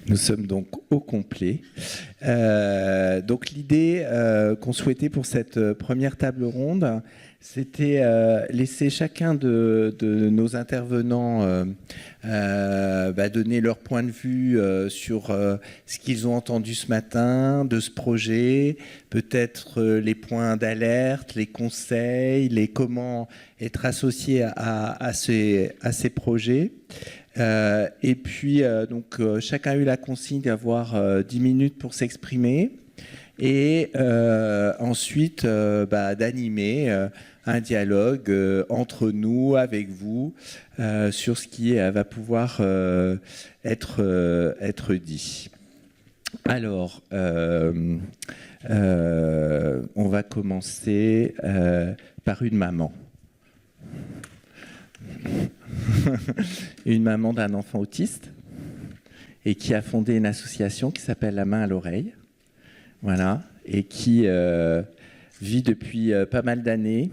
Nous sommes donc au complet. Donc l'idée qu'on souhaitait pour cette première table ronde, c'était laisser chacun de nos intervenants donner leur point de vue sur ce qu'ils ont entendu ce matin de ce projet, peut-être les points d'alerte, les conseils, les comment être associé à ces projets. Et puis, chacun a eu la consigne d'avoir 10 minutes pour s'exprimer et ensuite d'animer un dialogue entre nous, avec vous, sur ce qui va pouvoir être dit. Alors, on va commencer par une maman. Une maman d'un enfant autiste et qui a fondé une association qui s'appelle La Main à l'Oreille, voilà, et qui vit depuis pas mal d'années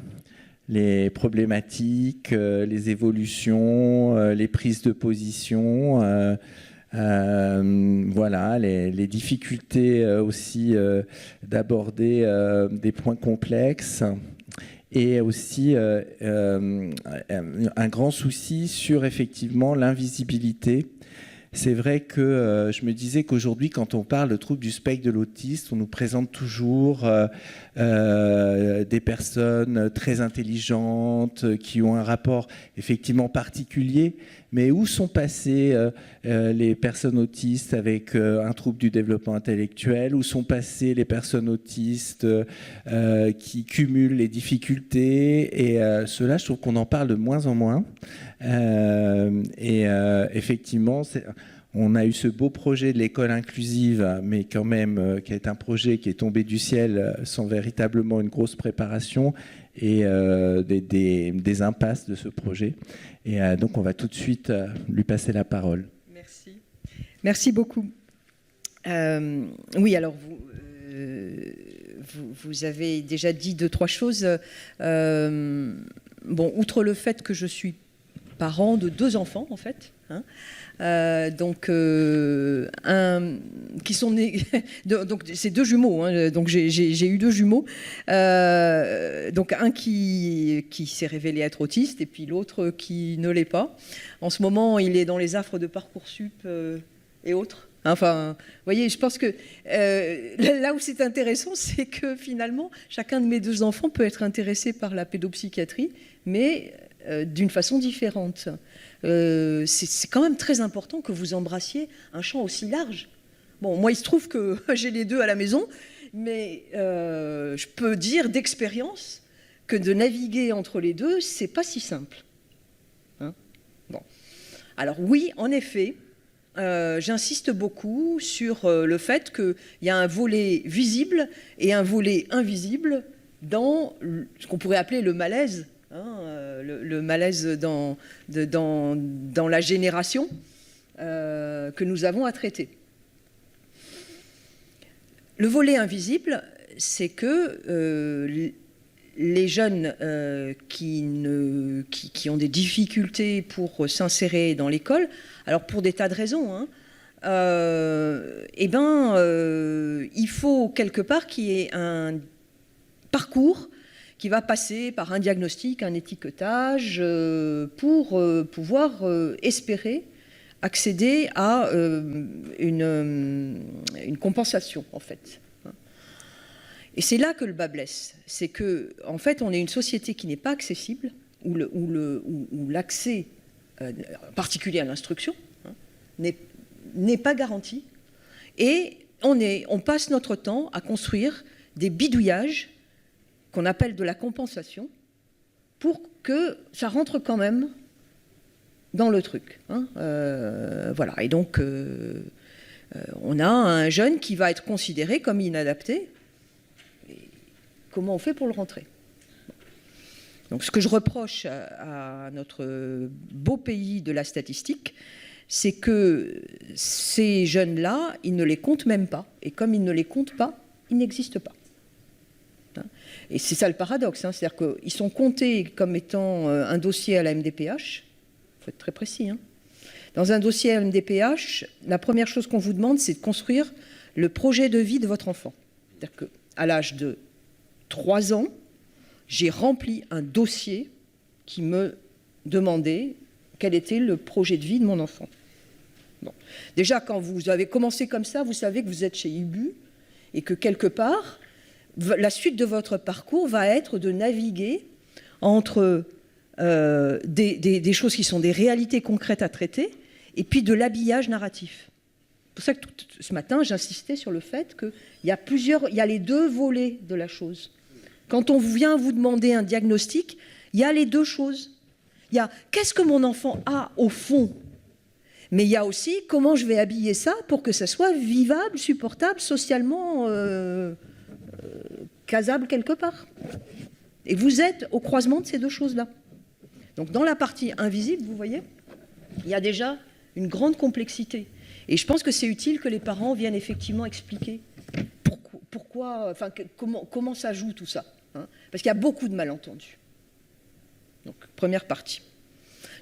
les problématiques, les évolutions, les prises de position, voilà, les difficultés aussi d'aborder des points complexes. Et aussi un grand souci sur effectivement l'invisibilité. C'est vrai que je me disais qu'aujourd'hui, quand on parle de trouble du spectre de l'autisme, on nous présente toujours des personnes très intelligentes qui ont un rapport effectivement particulier. Mais où sont passées les personnes autistes avec un trouble du développement intellectuel? Où sont passées les personnes autistes qui cumulent les difficultés? Et cela, je trouve qu'on en parle de moins en moins. Effectivement, on a eu ce beau projet de l'école inclusive, mais quand même, qui est un projet qui est tombé du ciel sans véritablement une grosse préparation et des impasses de ce projet. Et donc, on va tout de suite lui passer la parole. Merci. Merci beaucoup. Oui, alors vous avez déjà dit 2-3 choses. Bon, outre le fait que je suis parent de 2 enfants, en fait, hein, qui sont nés, donc c'est 2 jumeaux, hein, donc j'ai eu 2 jumeaux, donc un qui s'est révélé être autiste et puis l'autre qui ne l'est pas. En ce moment, il est dans les affres de Parcoursup et autres. Enfin, vous voyez, je pense que là où c'est intéressant, c'est que finalement, chacun de mes 2 enfants peut être intéressé par la pédopsychiatrie, mais d'une façon différente. C'est quand même très important que vous embrassiez un champ aussi large. Bon, moi, il se trouve que j'ai les 2 à la maison, mais je peux dire d'expérience que de naviguer entre les 2, c'est pas si simple. Hein? Bon. Alors oui, en effet, j'insiste beaucoup sur le fait qu'il y a un volet visible et un volet invisible dans ce qu'on pourrait appeler le malaise. Le malaise dans la génération que nous avons à traiter. Le volet invisible, c'est que les jeunes qui ont des difficultés pour s'insérer dans l'école, alors pour des tas de raisons, hein, il faut quelque part qu'il y ait un parcours qui va passer par un diagnostic, un étiquetage, pour pouvoir espérer accéder à une compensation, en fait. Et c'est là que le bât blesse. C'est que, en fait, on est une société qui n'est pas accessible, où l'accès, en particulier à l'instruction, hein, n'est pas garanti. Et on passe notre temps à construire des bidouillages qu'on appelle de la compensation, pour que ça rentre quand même dans le truc. Hein. Voilà. Et donc, on a un jeune qui va être considéré comme inadapté. Et comment on fait pour le rentrer? Donc, ce que je reproche à notre beau pays de la statistique, c'est que ces jeunes-là, ils ne les comptent même pas. Et comme ils ne les comptent pas, ils n'existent pas. Et c'est ça le paradoxe, hein, c'est-à-dire qu'ils sont comptés comme étant un dossier à la MDPH, il faut être très précis, hein, Dans un dossier MDPH, la première chose qu'on vous demande, c'est de construire le projet de vie de votre enfant. C'est-à-dire qu'à l'âge de 3 ans, j'ai rempli un dossier qui me demandait quel était le projet de vie de mon enfant. Bon. Déjà, quand vous avez commencé comme ça, vous savez que vous êtes chez IBU et que quelque part, la suite de votre parcours va être de naviguer entre des choses qui sont des réalités concrètes à traiter et puis de l'habillage narratif. C'est pour ça que ce matin, j'insistais sur le fait qu'il y a les deux volets de la chose. Quand on vient vous demander un diagnostic, il y a les deux choses. Il y a qu'est-ce que mon enfant a au fond, mais il y a aussi comment je vais habiller ça pour que ça soit vivable, supportable, socialement casable quelque part. Et vous êtes au croisement de ces deux choses-là. Donc dans la partie invisible, vous voyez, il y a déjà une grande complexité. Et je pense que c'est utile que les parents viennent effectivement expliquer comment ça joue tout ça. Hein, parce qu'il y a beaucoup de malentendus. Donc, première partie.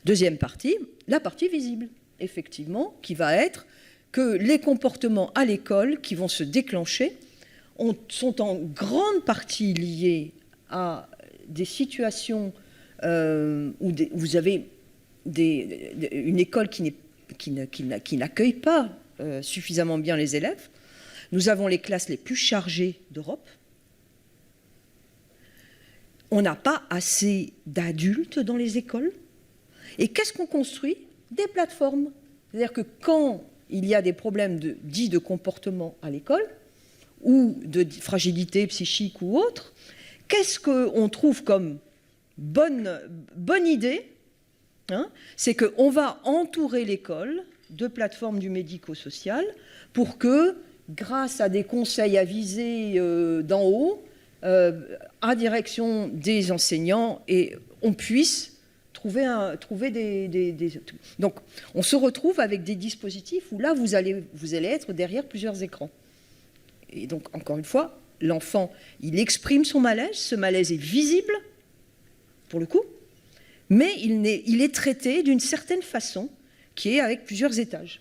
Deuxième partie, la partie visible, effectivement, qui va être que les comportements à l'école qui vont se déclencher sont en grande partie liés à des situations où vous avez une école qui n'accueille pas suffisamment bien les élèves. Nous avons les classes les plus chargées d'Europe. On n'a pas assez d'adultes dans les écoles. Et qu'est-ce qu'on construit? Des plateformes. C'est-à-dire que quand il y a des problèmes dits de comportement à l'école, ou de fragilité psychique ou autre, qu'est-ce qu'on trouve comme bonne idée, hein? C'est qu'on va entourer l'école de plateformes du médico-social pour que, grâce à des conseils avisés d'en haut, à direction des enseignants, et on puisse trouver des... Donc, on se retrouve avec des dispositifs où là, vous allez être derrière plusieurs écrans. Et donc, encore une fois, l'enfant, il exprime son malaise, ce malaise est visible, pour le coup, mais il est traité d'une certaine façon, qui est avec plusieurs étages.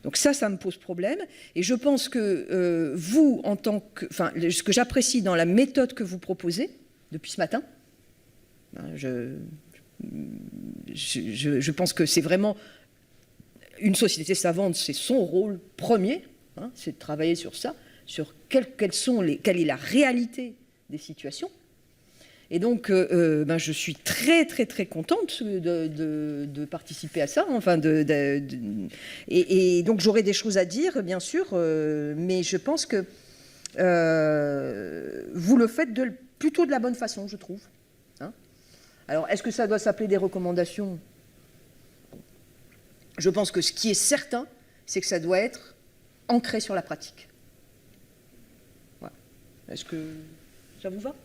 Donc ça me pose problème. Et je pense que vous, ce que j'apprécie dans la méthode que vous proposez, depuis ce matin, je pense que c'est vraiment une société savante, c'est son rôle premier, hein, c'est de travailler sur ça, sur quelle est la réalité des situations. Et donc, je suis très, très, très contente de participer à ça. Enfin, et donc, j'aurai des choses à dire, bien sûr, mais je pense que vous le faites plutôt de la bonne façon, je trouve. Hein. Alors, est-ce que ça doit s'appeler des recommandations? Je pense que ce qui est certain, c'est que ça doit être ancré sur la pratique. Voilà. Est-ce que ça vous va ?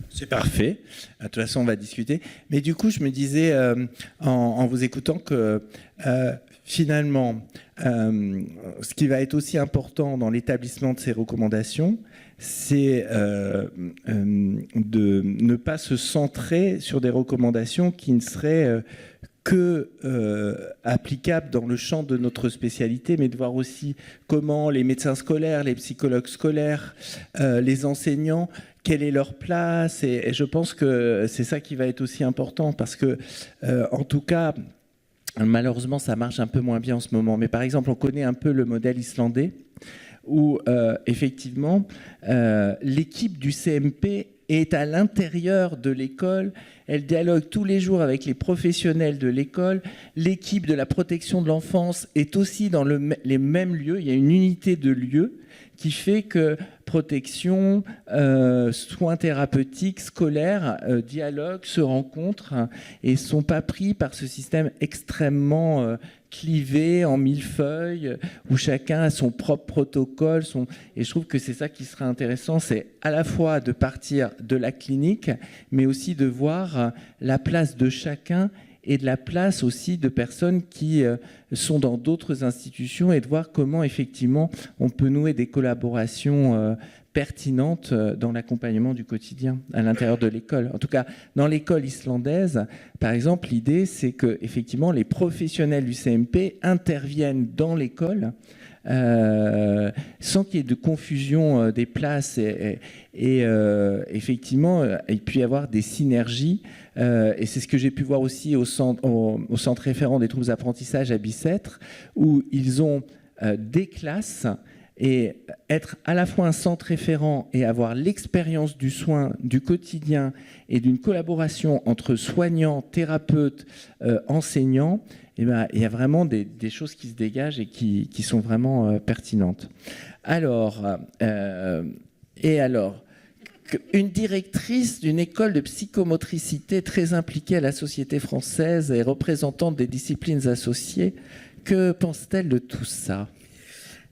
C'est parfait. De toute façon, on va discuter. Mais du coup, je me disais, en vous écoutant, que finalement, ce qui va être aussi important dans l'établissement de ces recommandations, c'est de ne pas se centrer sur des recommandations qui ne seraient que applicable dans le champ de notre spécialité, mais de voir aussi comment les médecins scolaires, les psychologues scolaires, les enseignants, quelle est leur place. Et je pense que c'est ça qui va être aussi important, parce que, en tout cas, malheureusement, ça marche un peu moins bien en ce moment. Mais par exemple, on connaît un peu le modèle islandais, où effectivement, l'équipe du CMP est à l'intérieur de l'école. Elle dialogue tous les jours avec les professionnels de l'école. L'équipe de la protection de l'enfance est aussi dans les mêmes lieux. Il y a une unité de lieux qui fait que protection, soins thérapeutiques, scolaires, dialoguent, se rencontrent et ne sont pas pris par ce système extrêmement clivé en millefeuille, où chacun a son propre protocole. Et je trouve que c'est ça qui serait intéressant, c'est à la fois de partir de la clinique, mais aussi de voir la place de chacun et de la place aussi de personnes qui sont dans d'autres institutions, et de voir comment effectivement on peut nouer des collaborations pertinente dans l'accompagnement du quotidien à l'intérieur de l'école. En tout cas, dans l'école islandaise, par exemple, l'idée, c'est que effectivement, les professionnels du CMP interviennent dans l'école sans qu'il y ait de confusion des places et effectivement, il peut y avoir des synergies. Et c'est ce que j'ai pu voir aussi au centre référent des troubles d'apprentissage à Bicêtre, où ils ont des classes et être à la fois un centre référent et avoir l'expérience du soin, du quotidien et d'une collaboration entre soignants, thérapeutes, enseignants, eh ben, il y a vraiment des choses qui se dégagent et qui sont vraiment pertinentes. Alors, une directrice d'une école de psychomotricité très impliquée à la société française et représentante des disciplines associées, que pense-t-elle de tout ça ?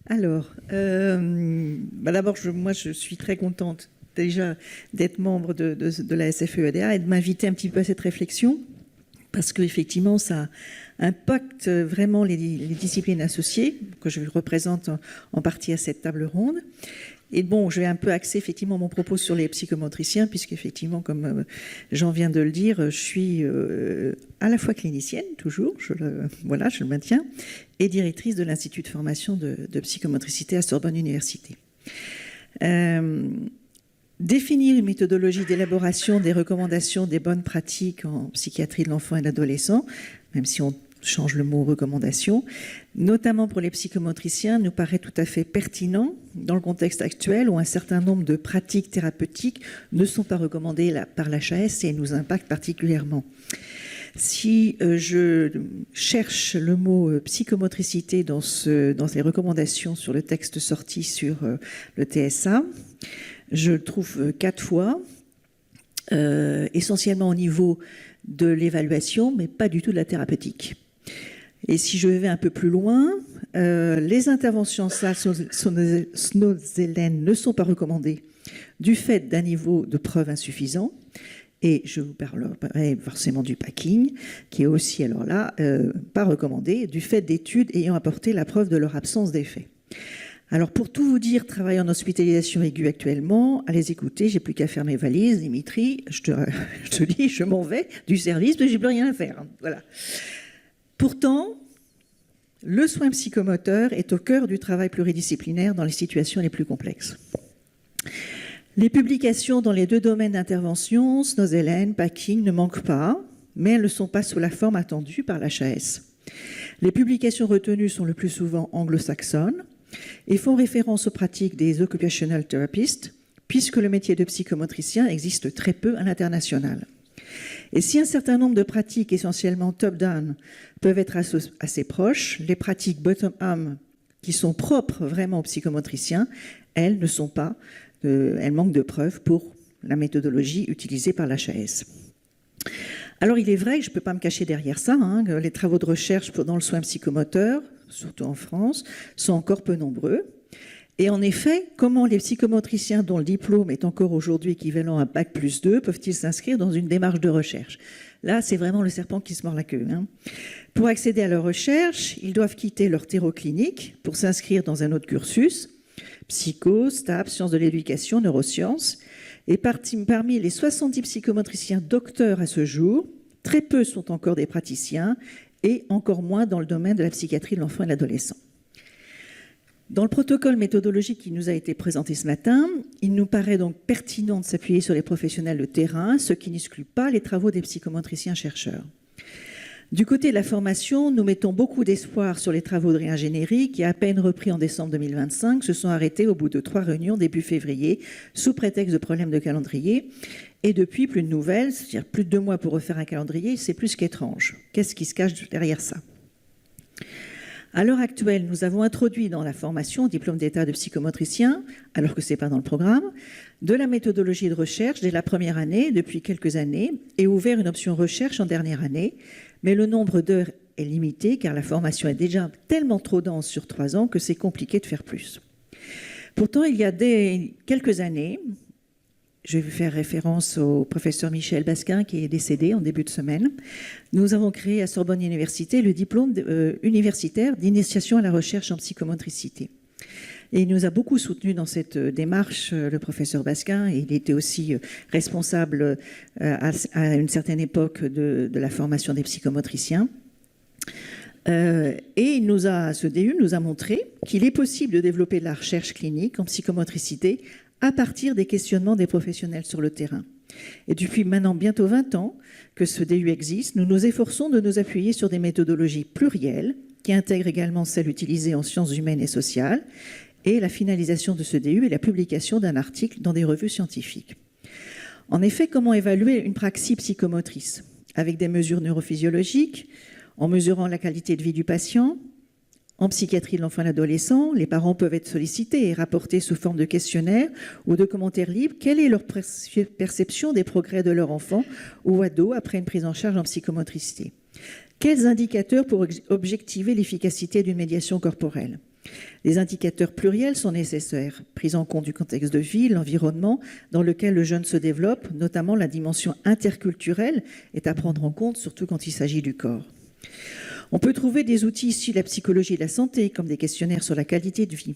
Alors, d'abord, moi, je suis très contente déjà d'être membre de la SFE-EDA et de m'inviter un petit peu à cette réflexion, parce qu'effectivement, ça impacte vraiment les disciplines associées, que je représente en partie à cette table ronde. Et bon, je vais un peu axer effectivement mon propos sur les psychomotriciens, puisqu'effectivement, comme Jean vient de le dire, je suis à la fois clinicienne, toujours, je le maintiens, et directrice de l'Institut de formation de psychomotricité à Sorbonne Université. Définir une méthodologie d'élaboration des recommandations des bonnes pratiques en psychiatrie de l'enfant et de l'adolescent, même si on change le mot recommandation, notamment pour les psychomotriciens, nous paraît tout à fait pertinent dans le contexte actuel où un certain nombre de pratiques thérapeutiques ne sont pas recommandées par l'HAS et nous impactent particulièrement. Si je cherche le mot psychomotricité dans les recommandations sur le texte sorti sur le TSA, je le trouve 4 fois, essentiellement au niveau de l'évaluation, mais pas du tout de la thérapeutique. Et si je vais un peu plus loin, les interventions snozélènes ne sont pas recommandées du fait d'un niveau de preuve insuffisant. Et je vous parlerai forcément du packing, qui est aussi, alors là, pas recommandé, du fait d'études ayant apporté la preuve de leur absence d'effet. Alors, pour tout vous dire, travailler en hospitalisation aiguë actuellement, allez écouter, j'ai plus qu'à faire mes valises, Dimitri, je te dis, je m'en vais du service, mais j'ai plus rien à faire. Hein, voilà. Pourtant, le soin psychomoteur est au cœur du travail pluridisciplinaire dans les situations les plus complexes. Les publications dans les 2 domaines d'intervention, snozélène, packing, ne manquent pas, mais elles ne sont pas sous la forme attendue par l'HAS. Les publications retenues sont le plus souvent anglo-saxonnes et font référence aux pratiques des occupational therapists, puisque le métier de psychomotricien existe très peu à l'international. Et si un certain nombre de pratiques essentiellement top-down peuvent être assez proches, les pratiques bottom-up qui sont propres vraiment aux psychomotriciens, elles ne sont pas, elles manquent de preuves pour la méthodologie utilisée par l'HAS. Alors il est vrai que je ne peux pas me cacher derrière ça, que les travaux de recherche dans le soin psychomoteur, surtout en France, sont encore peu nombreux. Et en effet, comment les psychomotriciens dont le diplôme est encore aujourd'hui équivalent à Bac+2 peuvent-ils s'inscrire dans une démarche de recherche ? Là, c'est vraiment le serpent qui se mord la queue. Pour accéder à leur recherche, ils doivent quitter leur terreau clinique pour s'inscrire dans un autre cursus, psycho, STAPS, sciences de l'éducation, neurosciences. Et parmi les 70 psychomotriciens docteurs à ce jour, très peu sont encore des praticiens et encore moins dans le domaine de la psychiatrie de l'enfant et de l'adolescent. Dans le protocole méthodologique qui nous a été présenté ce matin, il nous paraît donc pertinent de s'appuyer sur les professionnels de terrain, ce qui n'exclut pas les travaux des psychomotriciens-chercheurs. Du côté de la formation, nous mettons beaucoup d'espoir sur les travaux de réingénierie qui, à peine repris en décembre 2025, se sont arrêtés au bout de 3 réunions début février, sous prétexte de problèmes de calendrier. Et depuis, plus de nouvelles, c'est-à-dire plus de 2 mois pour refaire un calendrier, c'est plus qu'étrange. Qu'est-ce qui se cache derrière ça ? À l'heure actuelle, nous avons introduit dans la formation diplôme d'état de psychomotricien, alors que ce n'est pas dans le programme, de la méthodologie de recherche dès la première année, depuis quelques années, et ouvert une option recherche en dernière année. Mais le nombre d'heures est limité, car la formation est déjà tellement trop dense sur 3 ans que c'est compliqué de faire plus. Pourtant, il y a quelques années, je vais faire référence au professeur Michel Basquin qui est décédé en début de semaine. Nous avons créé à Sorbonne Université le diplôme universitaire d'initiation à la recherche en psychomotricité. Et il nous a beaucoup soutenus dans cette démarche, le professeur Basquin. Il était aussi responsable à une certaine époque de la formation des psychomotriciens. Et ce DU nous a montré qu'il est possible de développer de la recherche clinique en psychomotricité à partir des questionnements des professionnels sur le terrain. Et depuis maintenant bientôt 20 ans que ce DU existe, nous nous efforçons de nous appuyer sur des méthodologies plurielles qui intègrent également celles utilisées en sciences humaines et sociales. Et la finalisation de ce DU est la publication d'un article dans des revues scientifiques. En effet, comment évaluer une praxis psychomotrice? Avec des mesures neurophysiologiques, en mesurant la qualité de vie du patient. En psychiatrie de l'enfant et de l'adolescent, les parents peuvent être sollicités et rapporter sous forme de questionnaires ou de commentaires libres quelle est leur perception des progrès de leur enfant ou ado après une prise en charge en psychomotricité. Quels indicateurs pour objectiver l'efficacité d'une médiation corporelle? Les indicateurs pluriels sont nécessaires, prise en compte du contexte de vie, l'environnement dans lequel le jeune se développe, notamment la dimension interculturelle est à prendre en compte, surtout quand il s'agit du corps. On peut trouver des outils issus de la psychologie de la santé, comme des questionnaires sur la qualité de vie.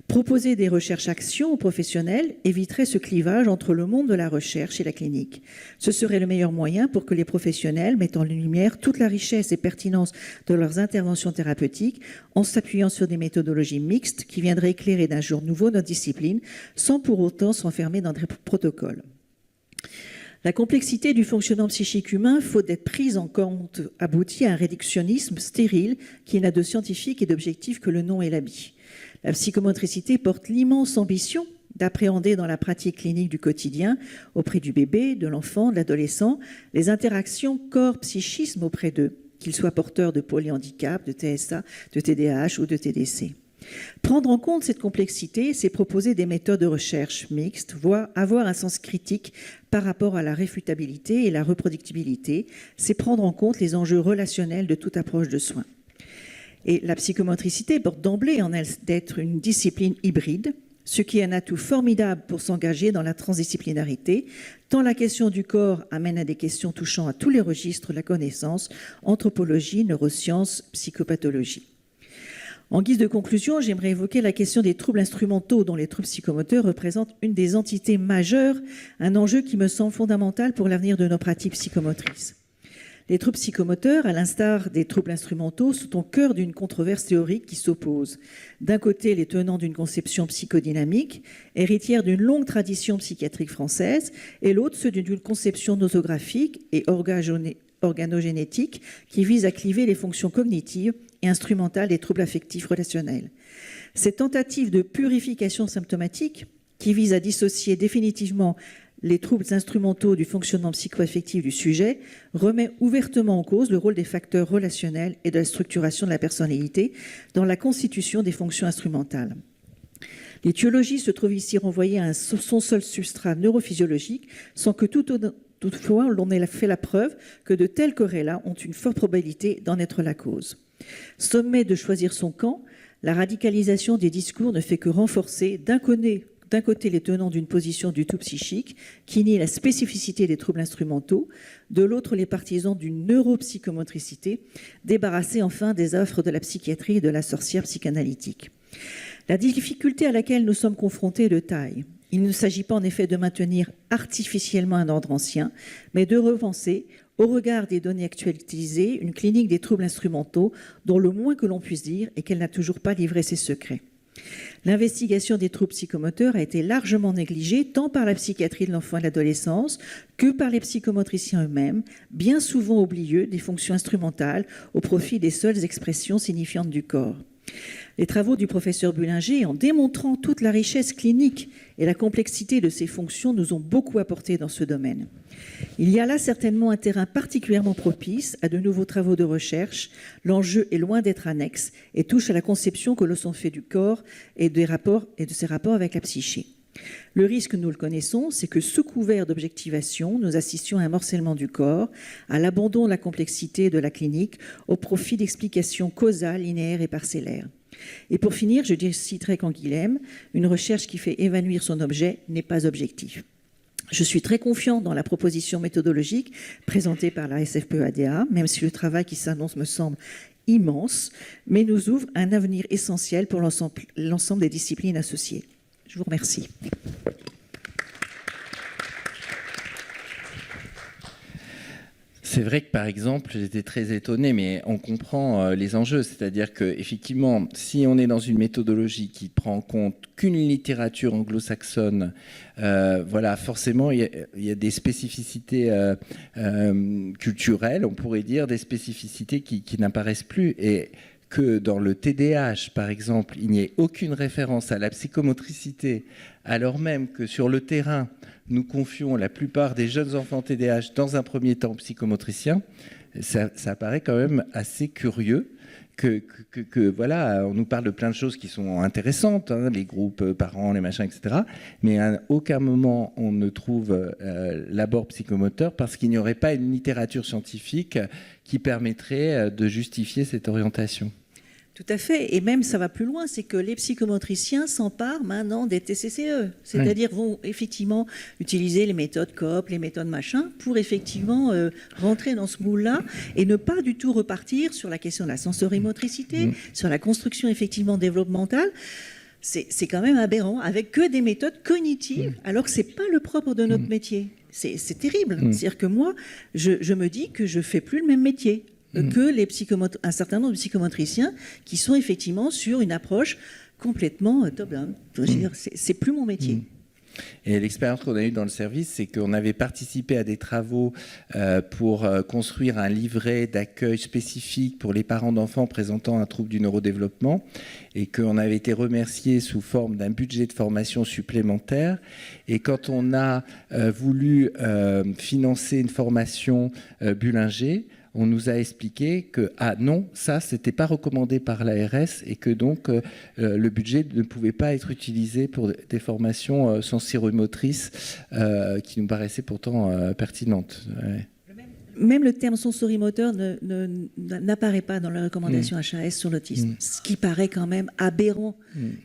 Proposer des recherches-actions aux professionnels éviterait ce clivage entre le monde de la recherche et la clinique. Ce serait le meilleur moyen pour que les professionnels mettent en lumière toute la richesse et pertinence de leurs interventions thérapeutiques en s'appuyant sur des méthodologies mixtes qui viendraient éclairer d'un jour nouveau notre discipline sans pour autant s'enfermer dans des protocoles. La complexité du fonctionnement psychique humain, faute d'être prise en compte, aboutit à un réductionnisme stérile qui n'a de scientifique et d'objectif que le nom et l'habit. La psychomotricité porte l'immense ambition d'appréhender dans la pratique clinique du quotidien, auprès du bébé, de l'enfant, de l'adolescent, les interactions corps-psychisme auprès d'eux, qu'ils soient porteurs de polyhandicap, de TSA, de TDAH ou de TDC. Prendre en compte cette complexité, c'est proposer des méthodes de recherche mixtes, voire avoir un sens critique par rapport à la réfutabilité et la reproductibilité, c'est prendre en compte les enjeux relationnels de toute approche de soins. Et la psychomotricité porte d'emblée en elle d'être une discipline hybride, ce qui est un atout formidable pour s'engager dans la transdisciplinarité, tant la question du corps amène à des questions touchant à tous les registres de la connaissance, anthropologie, neurosciences, psychopathologie. En guise de conclusion, j'aimerais évoquer la question des troubles instrumentaux dont les troubles psychomoteurs représentent une des entités majeures, un enjeu qui me semble fondamental pour l'avenir de nos pratiques psychomotrices. Les troubles psychomoteurs, à l'instar des troubles instrumentaux, sont au cœur d'une controverse théorique qui s'oppose. D'un côté, les tenants d'une conception psychodynamique, héritière d'une longue tradition psychiatrique française, et l'autre, ceux d'une conception nosographique et organogénétique qui vise à cliver les fonctions cognitives et instrumentales des troubles affectifs relationnels. Cette tentative de purification symptomatique, qui vise à dissocier définitivement les troubles instrumentaux du fonctionnement psychoaffectif du sujet, remet ouvertement en cause le rôle des facteurs relationnels et de la structuration de la personnalité dans la constitution des fonctions instrumentales. L'étiologie se trouve ici renvoyée à son seul substrat neurophysiologique, sans que toutefois l'on ait fait la preuve que de tels corrélats ont une forte probabilité d'en être la cause. Sommet de choisir son camp, la radicalisation des discours ne fait que renforcer d'un côté les tenants d'une position du tout psychique qui nie la spécificité des troubles instrumentaux, de l'autre les partisans d'une neuropsychomotricité, débarrassés enfin des affres de la psychiatrie et de la sorcière psychanalytique. La difficulté à laquelle nous sommes confrontés est de taille. Il ne s'agit pas en effet de maintenir artificiellement un ordre ancien, mais de repenser, au regard des données actualisées, une clinique des troubles instrumentaux dont le moins que l'on puisse dire est qu'elle n'a toujours pas livré ses secrets. L'investigation des troubles psychomoteurs a été largement négligée tant par la psychiatrie de l'enfant et de l'adolescence que par les psychomotriciens eux-mêmes, bien souvent oublieux des fonctions instrumentales au profit des seules expressions signifiantes du corps. Les travaux du professeur Bullinger, en démontrant toute la richesse clinique et la complexité de ces fonctions, nous ont beaucoup apporté dans ce domaine. Il y a là certainement un terrain particulièrement propice à de nouveaux travaux de recherche. L'enjeu est loin d'être annexe et touche à la conception que l'on s'en fait du corps et de ses rapports avec la psyché. Le risque, nous le connaissons, c'est que sous couvert d'objectivation, nous assistions à un morcellement du corps, à l'abandon de la complexité de la clinique au profit d'explications causales, linéaires et parcellaires. Et pour finir, je citerai Canguilhem, une recherche qui fait évanouir son objet n'est pas objective. Je suis très confiant dans la proposition méthodologique présentée par la SFPE-ADA, même si le travail qui s'annonce me semble immense, mais nous ouvre un avenir essentiel pour l'ensemble des disciplines associées. Je vous remercie. C'est vrai que, par exemple, j'étais très étonné, mais on comprend les enjeux. C'est-à-dire qu'effectivement, si on est dans une méthodologie qui prend en compte qu'une littérature anglo-saxonne, voilà, forcément, il y a des spécificités culturelles, on pourrait dire, des spécificités qui n'apparaissent plus. Et que dans le TDAH, par exemple, il n'y ait aucune référence à la psychomotricité, alors même que sur le terrain, nous confions la plupart des jeunes enfants TDAH dans un premier temps psychomotriciens, ça paraît quand même assez curieux que voilà, on nous parle de plein de choses qui sont intéressantes, hein, les groupes parents, les machins, etc. Mais à aucun moment on ne trouve l'abord psychomoteur parce qu'il n'y aurait pas une littérature scientifique qui permettrait de justifier cette orientation. Tout à fait, et même ça va plus loin, c'est que les psychomotriciens s'emparent maintenant des TCCE, c'est-à-dire vont effectivement utiliser les méthodes COP, les méthodes machin, pour effectivement rentrer dans ce moule-là et ne pas du tout repartir sur la question de la sensorimotricité, sur la construction effectivement développementale. C'est quand même aberrant, avec que des méthodes cognitives, alors que c'est pas le propre de notre métier. C'est terrible. C'est-à-dire que moi, je me dis que je fais plus le même métier que un certain nombre de psychomotriciens qui sont effectivement sur une approche complètement top-down. C'est plus mon métier. Et l'expérience qu'on a eue dans le service, c'est qu'on avait participé à des travaux pour construire un livret d'accueil spécifique pour les parents d'enfants présentant un trouble du neurodéveloppement et qu'on avait été remercié sous forme d'un budget de formation supplémentaire. Et quand on a voulu financer une formation Bullinger, on nous a expliqué que, non, ça, c'était pas recommandé par l'ARS et que donc le budget ne pouvait pas être utilisé pour des formations sensorimotrices qui nous paraissaient pourtant pertinentes. Ouais. Même le terme sensorimoteur n'apparaît pas dans la recommandation HAS sur l'autisme, ce qui paraît quand même aberrant,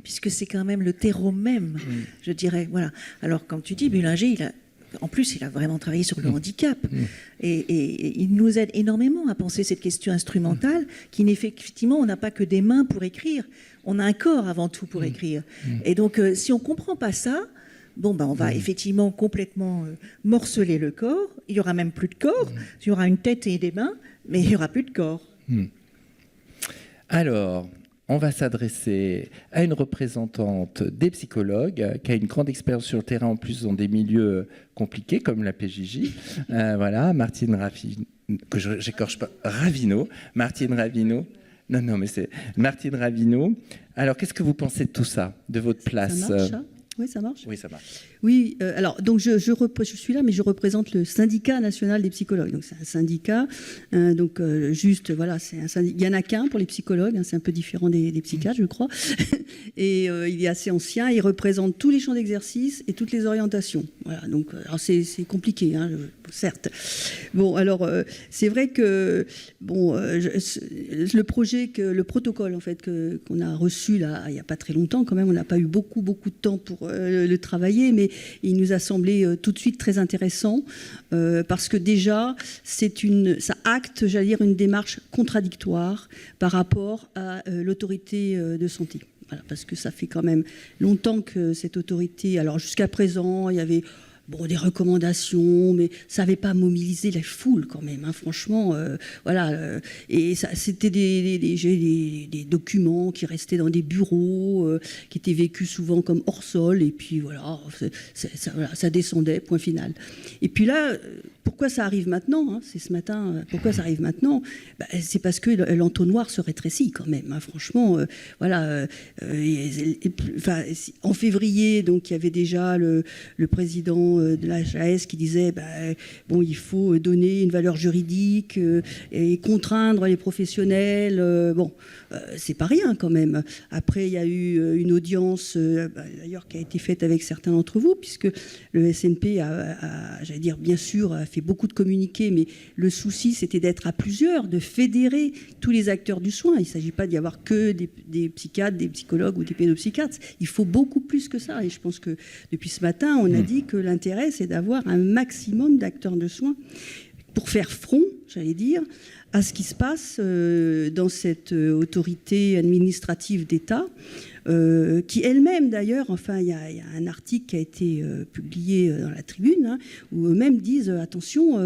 puisque c'est quand même le terreau même, je dirais. Voilà. Alors, comme tu dis, Bullinger, en plus, il a vraiment travaillé sur le handicap. Et il nous aide énormément à penser cette question instrumentale, qui effectivement, on n'a pas que des mains pour écrire, on a un corps avant tout pour écrire. Et donc, si on ne comprend pas ça, on va effectivement complètement morceler le corps. Il n'y aura même plus de corps. Il y aura une tête et des mains, mais il n'y aura plus de corps. Alors, on va s'adresser à une représentante des psychologues qui a une grande expérience sur le terrain, en plus dans des milieux compliqués comme la PJJ. Voilà, Martine Ravineau, que j'écorche pas, Martine Ravineau. Non, mais c'est Martine Ravineau. Alors, qu'est-ce que vous pensez de tout ça, de votre place? Ça marche, hein ? Oui, ça marche. Oui, ça marche. Oui, alors donc je suis là, mais je représente le syndicat national des psychologues. Donc c'est un syndicat, juste voilà, c'est un syndicat. Il y en a qu'un pour les psychologues, hein, c'est un peu différent des psychiatres, je crois. Et il est assez ancien, il représente tous les champs d'exercice et toutes les orientations. Voilà, donc alors c'est compliqué, hein, certes. Bon, alors c'est vrai que le protocole en fait qu'on a reçu là, il y a pas très longtemps, quand même, on n'a pas eu beaucoup de temps pour le travailler, mais il nous a semblé tout de suite très intéressant parce que déjà ça acte, j'allais dire, une démarche contradictoire par rapport à l'autorité de santé. Voilà, parce que ça fait quand même longtemps que cette autorité, alors jusqu'à présent il y avait des recommandations, mais ça n'avait pas mobilisé la foule quand même, hein, franchement. Voilà, et ça, c'était des documents qui restaient dans des bureaux, qui étaient vécus souvent comme hors sol, et puis voilà, ça descendait, point final. Et puis là, pourquoi ça arrive maintenant, hein, c'est ce matin, pourquoi ça arrive maintenant? C'est parce que l'entonnoir se rétrécit quand même, hein, franchement. Voilà, en février, donc il y avait déjà le président de la HAS qui disait il faut donner une valeur juridique et contraindre les professionnels. C'est pas rien quand même. Après, il y a eu une audience d'ailleurs qui a été faite avec certains d'entre vous, puisque le SNP j'allais dire, bien sûr, a fait beaucoup de communiqués, mais le souci, c'était d'être à plusieurs, de fédérer tous les acteurs du soin. Il ne s'agit pas d'y avoir que des psychiatres, des psychologues ou des pédopsychiatres. Il faut beaucoup plus que ça. Et je pense que depuis ce matin, on a dit que l'intérêt, c'est d'avoir un maximum d'acteurs de soins pour faire front j'allais dire, à ce qui se passe dans cette autorité administrative d'État, qui elle-même d'ailleurs, enfin il y a un article qui a été publié dans la Tribune, hein, où eux-mêmes disent attention,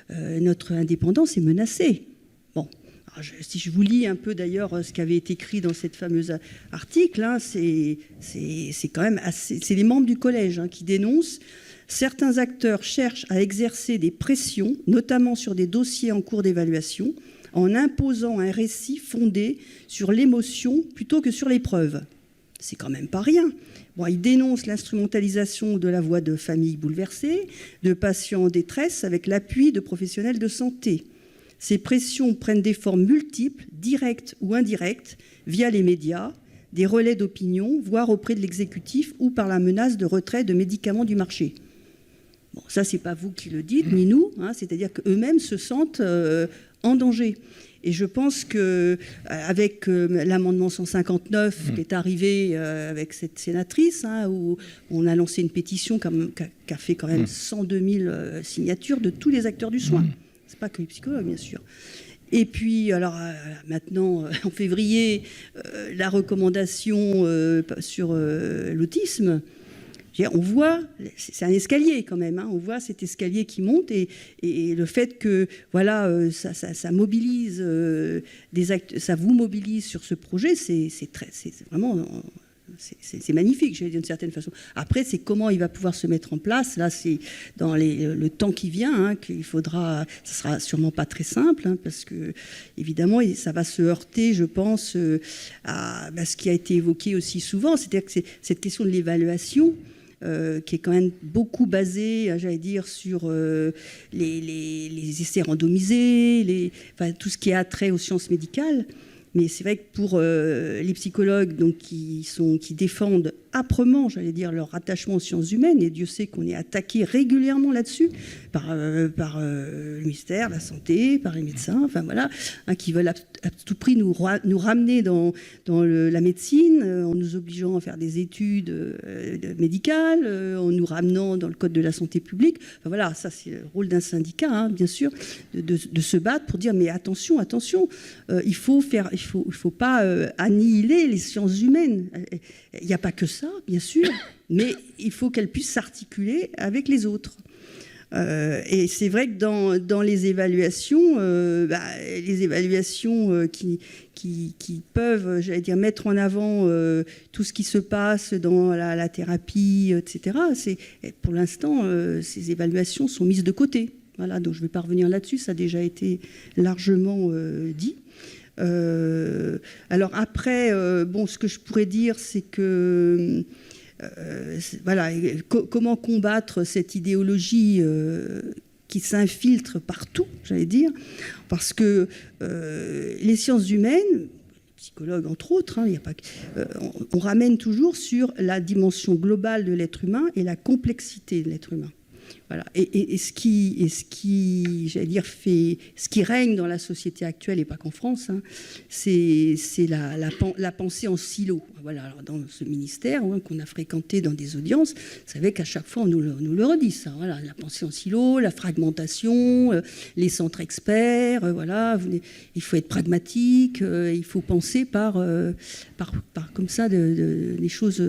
notre indépendance est menacée. Bon, alors si je vous lis un peu d'ailleurs ce qui avait été écrit dans cette fameuse article, hein, c'est quand même assez, c'est les membres du collège hein, qui dénoncent. Certains acteurs cherchent à exercer des pressions, notamment sur des dossiers en cours d'évaluation, en imposant un récit fondé sur l'émotion plutôt que sur les preuves. C'est quand même pas rien. Bon, ils dénoncent l'instrumentalisation de la voix de familles bouleversées, de patients en détresse avec l'appui de professionnels de santé. Ces pressions prennent des formes multiples, directes ou indirectes, via les médias, des relais d'opinion, voire auprès de l'exécutif ou par la menace de retrait de médicaments du marché. Bon, ça, c'est pas vous qui le dites, ni nous, hein, c'est-à-dire qu'eux-mêmes se sentent en danger. Et je pense qu'avec l'amendement 159 qui est arrivé avec cette sénatrice, hein, où on a lancé une pétition qui a fait quand même 102 000 signatures de tous les acteurs du soin. C'est pas que les psychologues, bien sûr. Et puis, alors maintenant, en février, la recommandation sur l'autisme. On voit, c'est un escalier quand même, hein, on voit cet escalier qui monte et le fait que voilà, ça mobilise des actes, ça vous mobilise sur ce projet, c'est vraiment c'est magnifique, je vais dire d'une certaine façon. Après, c'est comment il va pouvoir se mettre en place. Là, c'est dans le temps qui vient hein, qu'il faudra. Ça sera sûrement pas très simple hein, parce que évidemment, ça va se heurter, je pense, à ce qui a été évoqué aussi souvent, c'est-à-dire que c'est cette question de l'évaluation. Qui est quand même beaucoup basé, j'allais dire, sur les essais randomisés, enfin, tout ce qui a trait aux sciences médicales. Mais c'est vrai que pour les psychologues donc, qui défendent âprement, j'allais dire, leur attachement aux sciences humaines, et Dieu sait qu'on est attaqué régulièrement là-dessus par le ministère de la Santé, par les médecins, enfin voilà, hein, qui veulent à tout prix nous ramener dans la médecine, en nous obligeant à faire des études médicales, en nous ramenant dans le code de la santé publique. Enfin voilà, ça c'est le rôle d'un syndicat, hein, bien sûr, de se battre pour dire mais attention, il faut pas annihiler les sciences humaines. Il n'y a pas que ça, bien sûr, mais il faut qu'elles puissent s'articuler avec les autres. Et c'est vrai que dans les évaluations, qui peuvent, j'allais dire, mettre en avant tout ce qui se passe dans la thérapie, etc., pour l'instant, ces évaluations sont mises de côté. Voilà, donc je ne vais pas revenir là-dessus, ça a déjà été largement dit. Alors après, ce que je pourrais dire, c'est que voilà, comment combattre cette idéologie qui s'infiltre partout, j'allais dire, parce que les sciences humaines, psychologues entre autres, hein, on ramène toujours sur la dimension globale de l'être humain et la complexité de l'être humain. Voilà. Et ce qui, j'allais dire, ce qui règne dans la société actuelle, et pas qu'en France, hein, c'est la pensée en silo. Voilà. Alors dans ce ministère hein, qu'on a fréquenté dans des audiences, vous savez qu'à chaque fois on nous le redit ça. Voilà, la pensée en silo, la fragmentation, les centres experts. Voilà, il faut être pragmatique, il faut penser par comme ça des choses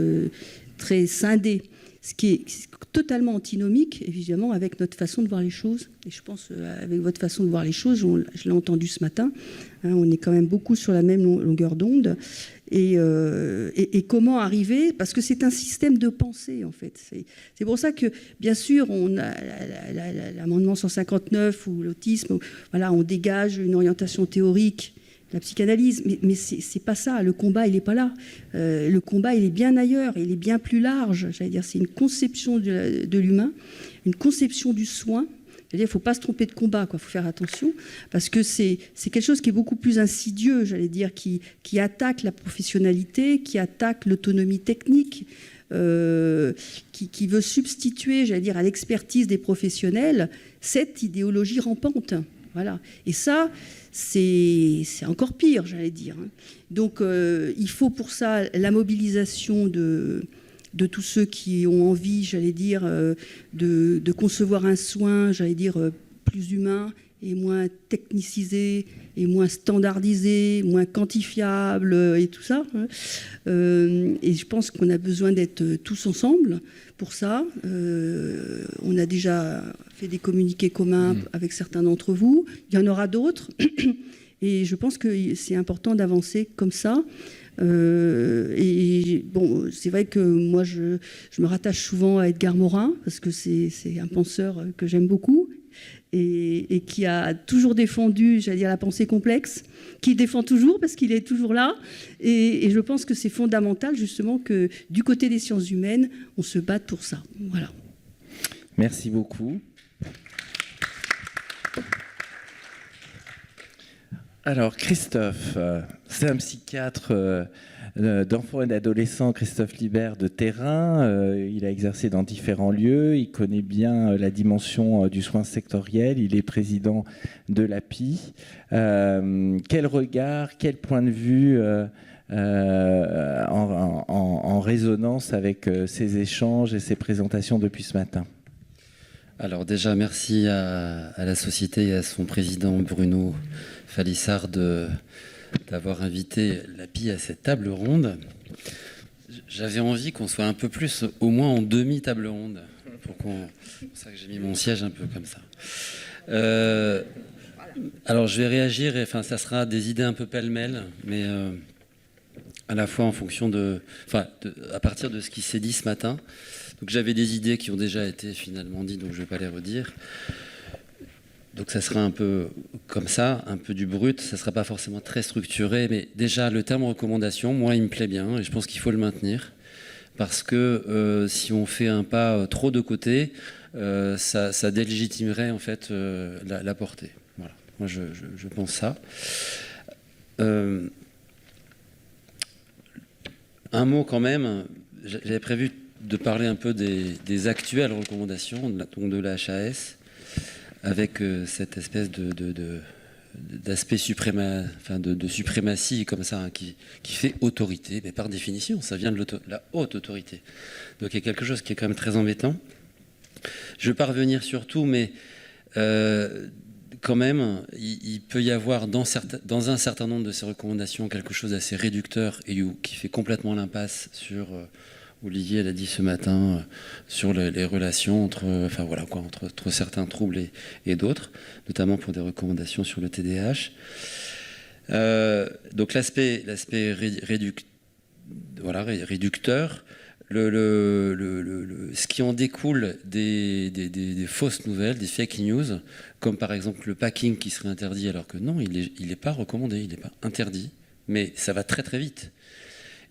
très scindées. Ce qui est totalement antinomique, évidemment, avec notre façon de voir les choses. Et je pense, avec votre façon de voir les choses, je l'ai entendu ce matin, hein, on est quand même beaucoup sur la même longueur d'onde. Et comment arriver, parce que c'est un système de pensée, en fait. C'est pour ça que, bien sûr, on a l'amendement 159 ou l'autisme, voilà, on dégage une orientation théorique, la psychanalyse, mais c'est pas ça. Le combat, il n'est pas là. Le combat, il est bien ailleurs. Il est bien plus large. J'allais dire, c'est une conception de l'humain, une conception du soin. C'est-à-dire, il ne faut pas se tromper de combat, quoi. Il faut faire attention, parce que c'est quelque chose qui est beaucoup plus insidieux, j'allais dire, qui attaque la professionnalité, qui attaque l'autonomie technique, qui veut substituer, j'allais dire, à l'expertise des professionnels cette idéologie rampante. Voilà. Et ça, c'est encore pire, j'allais dire. Donc, il faut pour ça la mobilisation de tous ceux qui ont envie, j'allais dire, de concevoir un soin, j'allais dire, plus humain est moins technicisé, est moins standardisé, moins quantifiable et tout ça. Et je pense qu'on a besoin d'être tous ensemble pour ça. On a déjà fait des communiqués communs avec certains d'entre vous. Il y en aura d'autres. Et je pense que c'est important d'avancer comme ça. Et bon, c'est vrai que moi, je me rattache souvent à Edgar Morin, parce que c'est un penseur que j'aime beaucoup, et qui a toujours défendu, j'allais dire, la pensée complexe, qui défend toujours, parce qu'il est toujours là. Et je pense que c'est fondamental, justement, que du côté des sciences humaines, on se batte pour ça. Voilà. Merci beaucoup. Alors, Christophe, c'est un psychiatre d'enfants et d'adolescents, Christophe Libert, de terrain. Il a exercé dans différents lieux. Il connaît bien la dimension du soin sectoriel. Il est président de l'API. Quel regard, quel point de vue en résonance avec ces échanges et ces présentations depuis ce matin? Alors déjà, merci à la société et à son président Bruno Falissard d'avoir invité l'API à cette table ronde. J'avais envie qu'on soit un peu plus, au moins en demi-table ronde. C'est pour ça que j'ai mis mon siège un peu comme ça. Alors je vais réagir, enfin ça sera des idées un peu pêle-mêle, mais à la fois en fonction à partir de ce qui s'est dit ce matin. Donc j'avais des idées qui ont déjà été finalement dites, donc je ne vais pas les redire. Donc ça sera un peu comme ça, un peu du brut, ça ne sera pas forcément très structuré, mais déjà le terme recommandation, moi il me plaît bien et je pense qu'il faut le maintenir, parce que si on fait un pas trop de côté, ça délégitimerait en fait la portée. Voilà, moi je pense ça. Un mot quand même, j'avais prévu de parler un peu des actuelles recommandations donc de la HAS, avec cette espèce d'aspect de suprématie comme ça, hein, qui fait autorité, mais par définition, ça vient de la haute autorité. Donc il y a quelque chose qui est quand même très embêtant. Je ne vais pas revenir sur tout, mais quand même, il peut y avoir dans un certain nombre de ces recommandations quelque chose d'assez réducteur et qui fait complètement l'impasse sur... Olivier l'a dit ce matin sur les relations entre certains troubles et d'autres, notamment pour des recommandations sur le TDAH. Donc l'aspect réducteur, ce qui en découle des fausses nouvelles, des fake news, comme par exemple le packing qui serait interdit, alors que non, il n'est pas recommandé, il n'est pas interdit, mais ça va très très vite.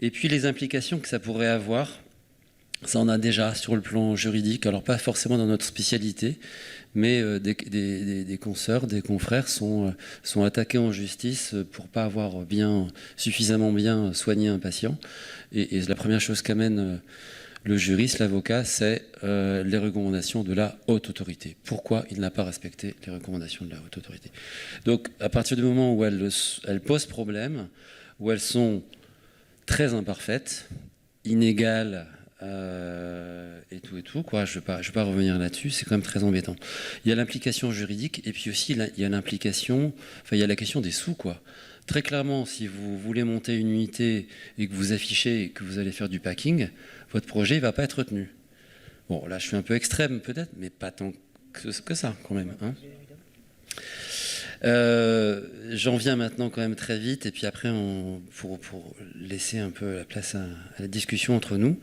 Et puis les implications que ça pourrait avoir, ça on a déjà sur le plan juridique, alors pas forcément dans notre spécialité, mais des consoeurs, des confrères sont attaqués en justice pour pas avoir suffisamment bien soigné un patient. Et la première chose qu'amène le juriste, l'avocat, c'est les recommandations de la haute autorité. Pourquoi il n'a pas respecté les recommandations de la haute autorité? Donc à partir du moment où elles posent problème, où elles sont très imparfaites, inégales et tout, quoi. Je vais pas revenir là-dessus, c'est quand même très embêtant. Il y a l'implication juridique et puis aussi il y a l'implication, il y a la question des sous, quoi. Très clairement, si vous voulez monter une unité et que vous affichez et que vous allez faire du packing, votre projet ne va pas être retenu. Bon, là je suis un peu extrême peut-être, mais pas tant que ça quand même, hein. J'en viens maintenant quand même très vite et puis après pour laisser un peu la place à la discussion entre nous.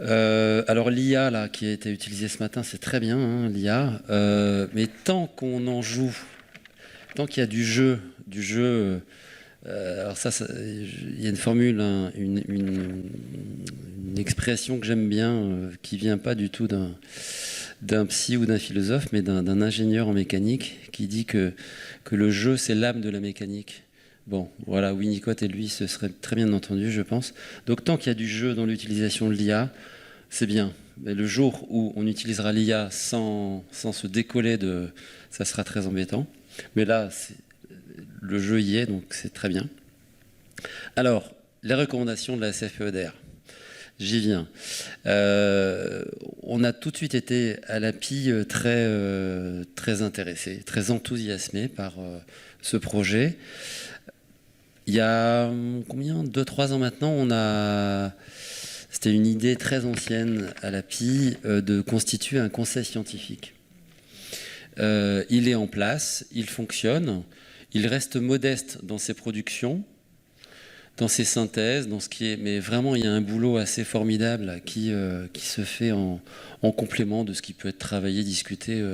Alors l'IA là qui a été utilisée ce matin, c'est très bien, hein, l'IA, mais tant qu'on en joue, tant qu'il y a du jeu, alors ça, il y a une formule, hein, une expression que j'aime bien, qui vient pas du tout d'un psy ou d'un philosophe, mais d'un ingénieur en mécanique qui dit que le jeu, c'est l'âme de la mécanique. Bon, voilà, Winnicott et lui, ce serait très bien entendu, je pense. Donc tant qu'il y a du jeu dans l'utilisation de l'IA, c'est bien. Mais le jour où on utilisera l'IA sans se décoller ça sera très embêtant. Mais là, le jeu y est, donc c'est très bien. Alors, les recommandations de la CFPEDR. J'y viens. On a tout de suite été à l'API très intéressés, très enthousiasmés par ce projet. Il y a 2-3 ans maintenant, c'était une idée très ancienne à l'API de constituer un conseil scientifique. Il est en place, il fonctionne, il reste modeste dans ses productions, dans ses synthèses, dans ce qui est... Mais vraiment, il y a un boulot assez formidable qui se fait en complément de ce qui peut être travaillé, discuté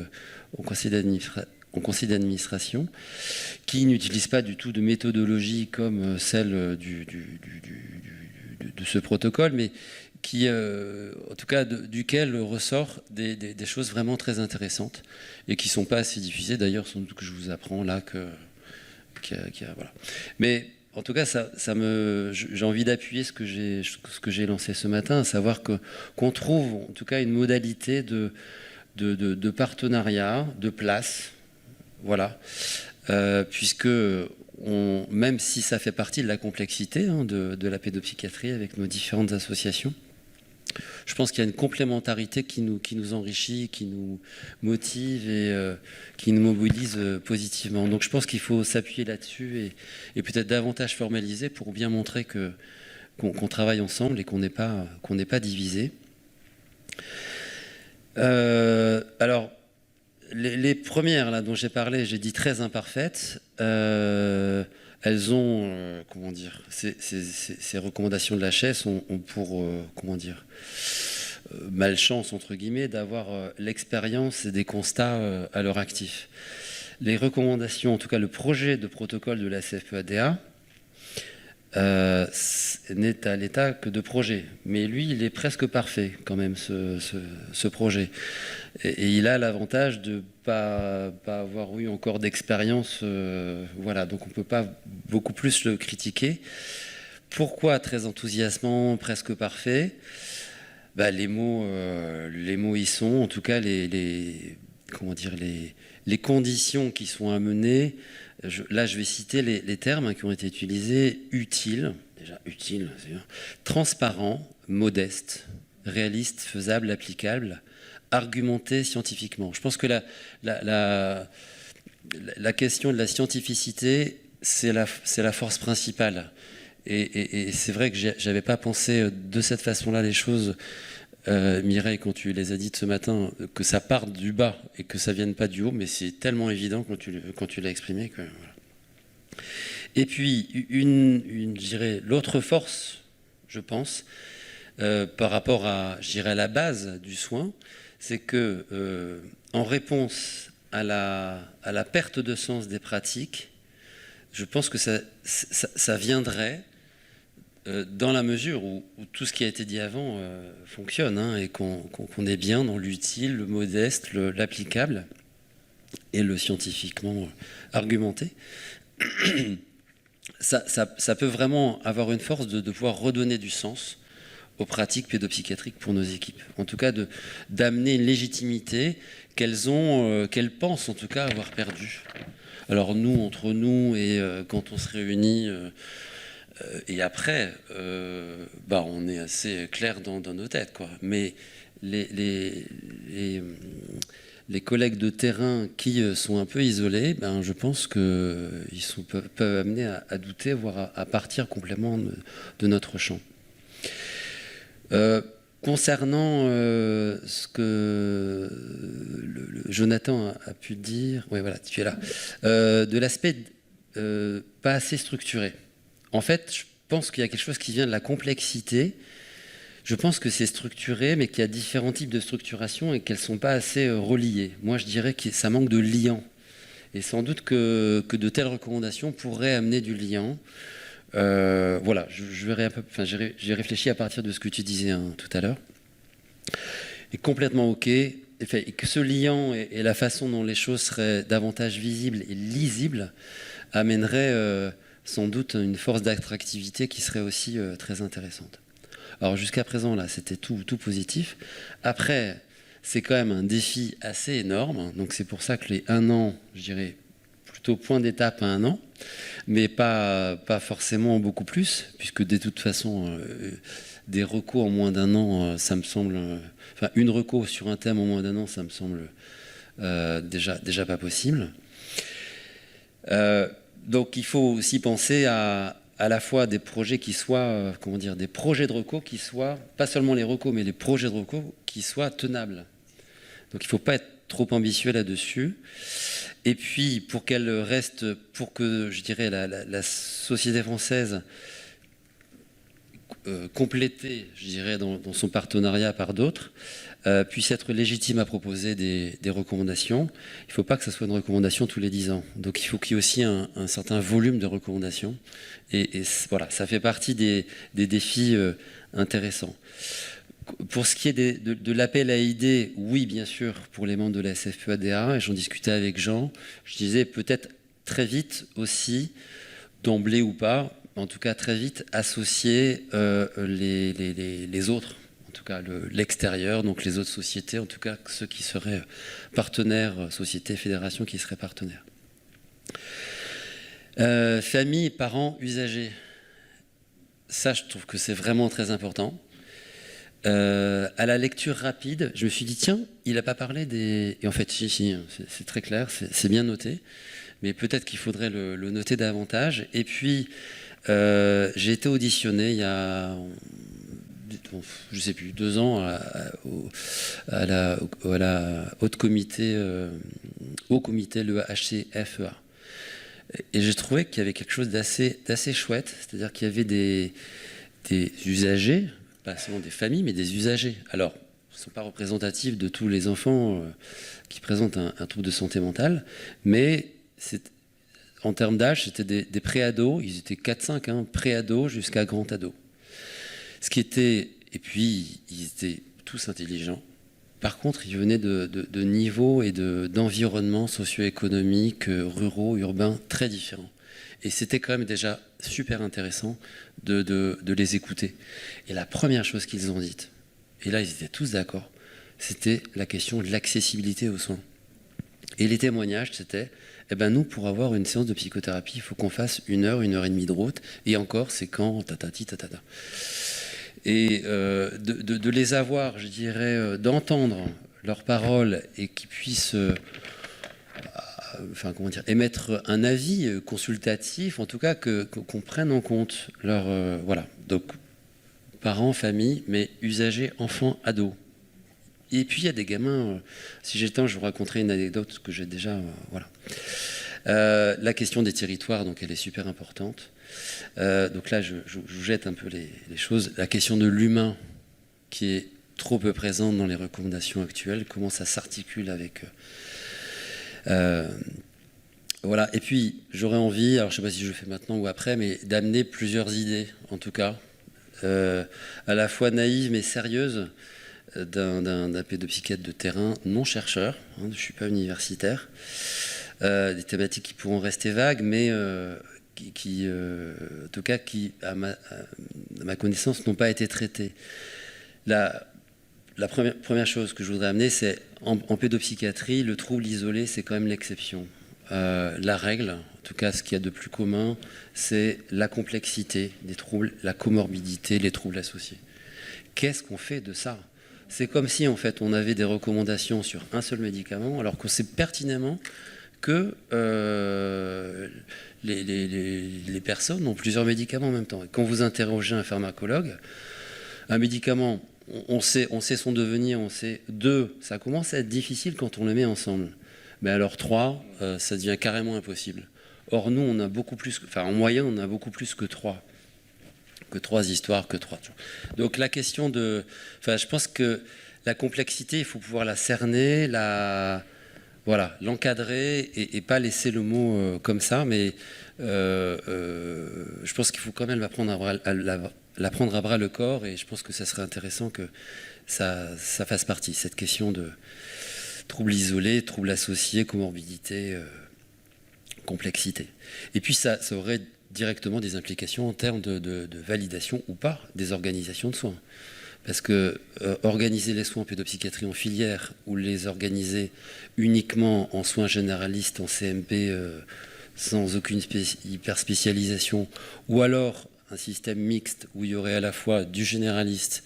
au conseil d'administration, qui n'utilise pas du tout de méthodologie comme celle de ce protocole, mais qui, en tout cas, duquel ressort des choses vraiment très intéressantes et qui ne sont pas assez diffusées. D'ailleurs, sans doute que je vous apprends là voilà. Mais en tout cas, j'ai envie d'appuyer ce que j'ai lancé ce matin, à savoir qu'on trouve en tout cas une modalité de partenariat, de place, voilà, puisque même si ça fait partie de la complexité de la pédopsychiatrie avec nos différentes associations, je pense qu'il y a une complémentarité qui nous enrichit, qui nous motive et qui nous mobilise positivement. Donc je pense qu'il faut s'appuyer là-dessus et peut-être davantage formaliser pour bien montrer qu'on travaille ensemble et qu'on n'est pas divisés. Alors, les premières là, dont j'ai parlé, j'ai dit très imparfaites. Elles ont, ces recommandations de la HAS ont pour, malchance, entre guillemets, d'avoir l'expérience et des constats à leur actif. Les recommandations, en tout cas le projet de protocole de la CFEADA, n'est à l'état que de projet. Mais lui, il est presque parfait quand même, ce projet. Et il a l'avantage de ne pas avoir eu encore d'expérience. Voilà, donc on ne peut pas beaucoup plus le critiquer. Pourquoi très enthousiasmant, presque parfait ? Les mots y sont. En tout cas, les conditions qui sont amenées. Là, je vais citer les termes qui ont été utilisés. Utile, déjà utile, transparent, modeste, réaliste, faisable, applicable, argumenté scientifiquement. Je pense que la question de la scientificité, c'est la force principale. Et c'est vrai que j'avais pas pensé de cette façon-là les choses, Mireille, quand tu les as dites ce matin, que ça parte du bas et que ça vienne pas du haut, mais c'est tellement évident quand tu l'as exprimé que voilà. Et puis je dirais l'autre force, je pense, par rapport à, je dirais, à la base du soin, c'est que en réponse à la perte de sens des pratiques, je pense que ça viendrait dans la mesure où tout ce qui a été dit avant fonctionne, et qu'on est bien dans l'utile, le modeste, l'applicable et le scientifiquement argumenté. Ça peut vraiment avoir une force de pouvoir redonner du sens aux pratiques pédopsychiatriques pour nos équipes. En tout cas, d'amener une légitimité qu'elles pensent en tout cas avoir perdue. Alors nous, entre nous, et quand on se réunit... et après, on est assez clair dans nos têtes, quoi. Mais les collègues de terrain qui sont un peu isolés, je pense qu'ils peuvent amener à douter, voire à partir complètement de notre champ. Concernant ce que Jonathan a pu dire, oui, voilà, tu es là, de l'aspect pas assez structuré. En fait, je pense qu'il y a quelque chose qui vient de la complexité. Je pense que c'est structuré, mais qu'il y a différents types de structuration et qu'elles ne sont pas assez reliées. Moi, je dirais que ça manque de liant. Et sans doute que de telles recommandations pourraient amener du liant. Voilà, j'ai réfléchi à partir de ce que tu disais tout à l'heure. Et complètement OK. Et que ce liant et la façon dont les choses seraient davantage visibles et lisibles amènerait sans doute une force d'attractivité qui serait aussi très intéressante. Alors jusqu'à présent, là, c'était tout positif. Après, c'est quand même un défi assez énorme. Donc c'est pour ça que les 1 an, je dirais, plutôt point d'étape à 1 an, mais pas forcément beaucoup plus, puisque de toute façon, des recos en moins d'1 an, ça me semble... Enfin, une reco sur un thème en moins d'1 an, ça me semble déjà pas possible. Donc il faut aussi penser à la fois des projets qui soient, des projets de reco qui soient, pas seulement les recos, mais les projets de reco qui soient tenables. Donc il ne faut pas être trop ambitieux là-dessus. Et puis pour qu'elle reste, pour que, je dirais, la société française complétée, je dirais, dans son partenariat par d'autres, puisse être légitime à proposer des recommandations. Il ne faut pas que ce soit une recommandation tous les 10 ans. Donc il faut qu'il y ait aussi un certain volume de recommandations. Et voilà, ça fait partie des défis intéressants. Pour ce qui est de l'appel à idées, oui, bien sûr, pour les membres de la SFPEADA, et j'en discutais avec Jean, je disais peut-être très vite aussi, d'emblée ou pas, en tout cas très vite, associer les autres. En tout cas l'extérieur, donc les autres sociétés, en tout cas ceux qui seraient partenaires, sociétés, fédérations qui seraient partenaires. Famille, parents, usagers. Ça, je trouve que c'est vraiment très important. À la lecture rapide, je me suis dit, tiens, il n'a pas parlé des... Et en fait, si, c'est très clair, c'est bien noté, mais peut-être qu'il faudrait le noter davantage. Et puis, j'ai été auditionné il y a... je ne sais plus, 2 ans à la haute comité, au comité, le HCFEA. Et j'ai trouvé qu'il y avait quelque chose d'assez chouette, c'est-à-dire qu'il y avait des usagers, pas seulement des familles, mais des usagers. Alors, ils ne sont pas représentatifs de tous les enfants qui présentent un trouble de santé mentale, mais en termes d'âge, c'était des pré-ados, ils étaient 4-5, pré-ados jusqu'à grand-ados. Ce qui était, et puis ils étaient tous intelligents. Par contre, ils venaient de niveaux et d'environnements socio-économiques, ruraux, urbains, très différents. Et c'était quand même déjà super intéressant de les écouter. Et la première chose qu'ils ont dite, et là ils étaient tous d'accord, c'était la question de l'accessibilité aux soins. Et les témoignages, c'était, nous, pour avoir une séance de psychothérapie, il faut qu'on fasse 1 heure, 1 heure et demie de route, et encore, c'est quand, tatata. Et de les avoir, je dirais, d'entendre leurs paroles et qu'ils puissent émettre un avis consultatif, en tout cas qu'on prenne en compte leur... voilà, donc parents, famille, mais usagers, enfants, ados. Et puis il y a des gamins, si j'ai le temps, je vous raconterai une anecdote que j'ai déjà... voilà. La question des territoires, donc elle est super importante. Donc là, je vous jette un peu les choses. La question de l'humain, qui est trop peu présente dans les recommandations actuelles, comment ça s'articule avec... voilà. Et puis, j'aurais envie, alors je ne sais pas si je le fais maintenant ou après, mais d'amener plusieurs idées, en tout cas, à la fois naïves mais sérieuses, d'un pédopsychiatre de terrain non chercheur, je ne suis pas universitaire, des thématiques qui pourront rester vagues, mais qui en tout cas, qui, à ma connaissance, n'ont pas été traitées. La première chose que je voudrais amener, c'est en pédopsychiatrie, le trouble isolé, c'est quand même l'exception. La règle, en tout cas ce qu'il y a de plus commun, c'est la complexité des troubles, la comorbidité, les troubles associés. Qu'est-ce qu'on fait de ça ? C'est comme si en fait on avait des recommandations sur un seul médicament, alors qu'on sait pertinemment que les personnes ont plusieurs médicaments en même temps. Et quand vous interrogez un pharmacologue, un médicament, on sait son devenir, on sait 2, ça commence à être difficile quand on le met ensemble. Mais alors 3, ça devient carrément impossible. Or nous, on a beaucoup plus, en moyenne, on a beaucoup plus que 3. Que 3 histoires, que 3. Donc la question de... je pense que la complexité, il faut pouvoir la cerner, l'encadrer et pas laisser le mot comme ça, mais je pense qu'il faut quand même la prendre à bras le corps, et je pense que ça serait intéressant que ça fasse partie, cette question de troubles isolés, troubles associés, comorbidité, complexité. Et puis ça aurait directement des implications en termes de validation ou pas des organisations de soins. Parce que organiser les soins en pédopsychiatrie en filière ou les organiser uniquement en soins généralistes, en CMP, sans aucune hyperspécialisation, ou alors un système mixte où il y aurait à la fois du généraliste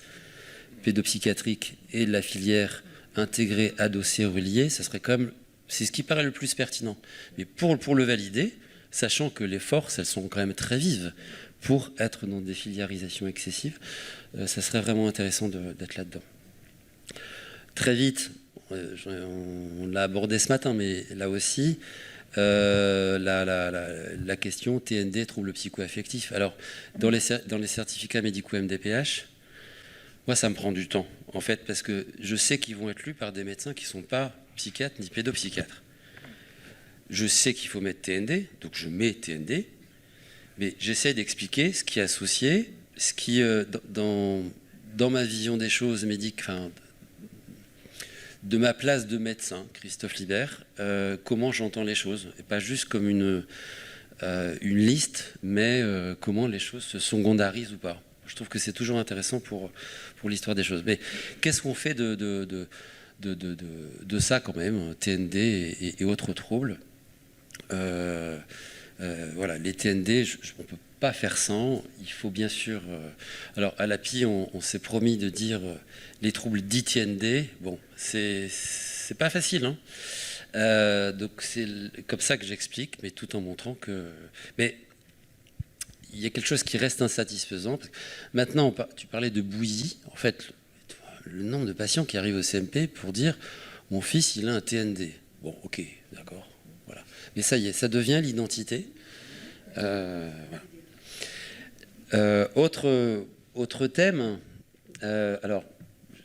pédopsychiatrique et de la filière intégrée, adossée, reliée, ça serait quand même, c'est ce qui paraît le plus pertinent. Mais pour le valider, sachant que les forces, elles sont quand même très vives pour être dans des filiarisations excessives, ça serait vraiment intéressant d'être là-dedans. Très vite, on l'a abordé ce matin, mais là aussi, la question TND, troubles psycho-affectifs. Alors, dans les certificats médicaux MDPH, moi, ça me prend du temps, en fait, parce que je sais qu'ils vont être lus par des médecins qui ne sont pas psychiatres ni pédopsychiatres. Je sais qu'il faut mettre TND, donc je mets TND, mais j'essaie d'expliquer ce qui est associé, ce qui, dans ma vision des choses médicales, enfin, de ma place de médecin, Christophe Libert, comment j'entends les choses, et pas juste comme une liste, mais comment les choses se secondarisent ou pas. Je trouve que c'est toujours intéressant pour l'histoire des choses. Mais qu'est-ce qu'on fait de ça quand même, TND et autres troubles? Voilà, les TND, on ne peut pas faire sans. Il faut bien sûr... alors, à l'API, on s'est promis de dire les troubles dits TND. Bon, c'est pas facile, hein. Donc, c'est comme ça que j'explique, mais tout en montrant que... Mais il y a quelque chose qui reste insatisfaisant. Maintenant, tu parlais de bouillie. En fait, le nombre de patients qui arrivent au CMP pour dire « mon fils, il a un TND ». Bon, ok, d'accord. Voilà. Mais ça y est, ça devient l'identité. Voilà. Autre thème, alors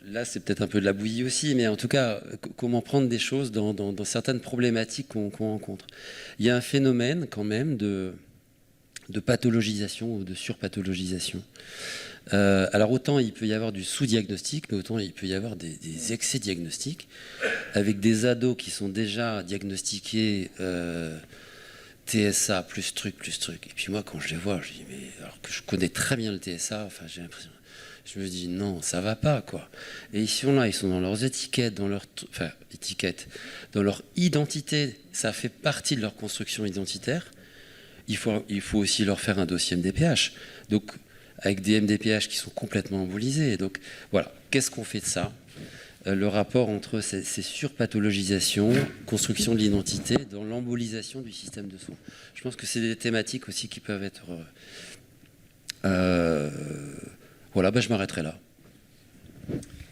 là c'est peut-être un peu de la bouillie aussi, mais en tout cas, comment prendre des choses dans certaines problématiques qu'on rencontre. Il y a un phénomène quand même de pathologisation ou de surpathologisation. Alors autant il peut y avoir du sous-diagnostic, mais autant il peut y avoir des excès diagnostiques, avec des ados qui sont déjà diagnostiqués TSA plus truc. Et puis moi, quand je les vois, je dis, mais alors que je connais très bien le TSA, enfin, j'ai l'impression, je me dis, non, ça va pas, quoi. Et ils sont là, ils sont dans leurs étiquettes, dans leur identité, ça fait partie de leur construction identitaire. Il faut aussi leur faire un dossier MDPH. Donc, avec des MDPH qui sont complètement embolisés. Donc, voilà. Qu'est-ce qu'on fait de ça ? Le rapport entre ces surpathologisations, construction de l'identité, dans l'embolisation du système de soins. Je pense que c'est des thématiques aussi qui peuvent être... voilà, je m'arrêterai là.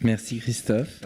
Merci Christophe.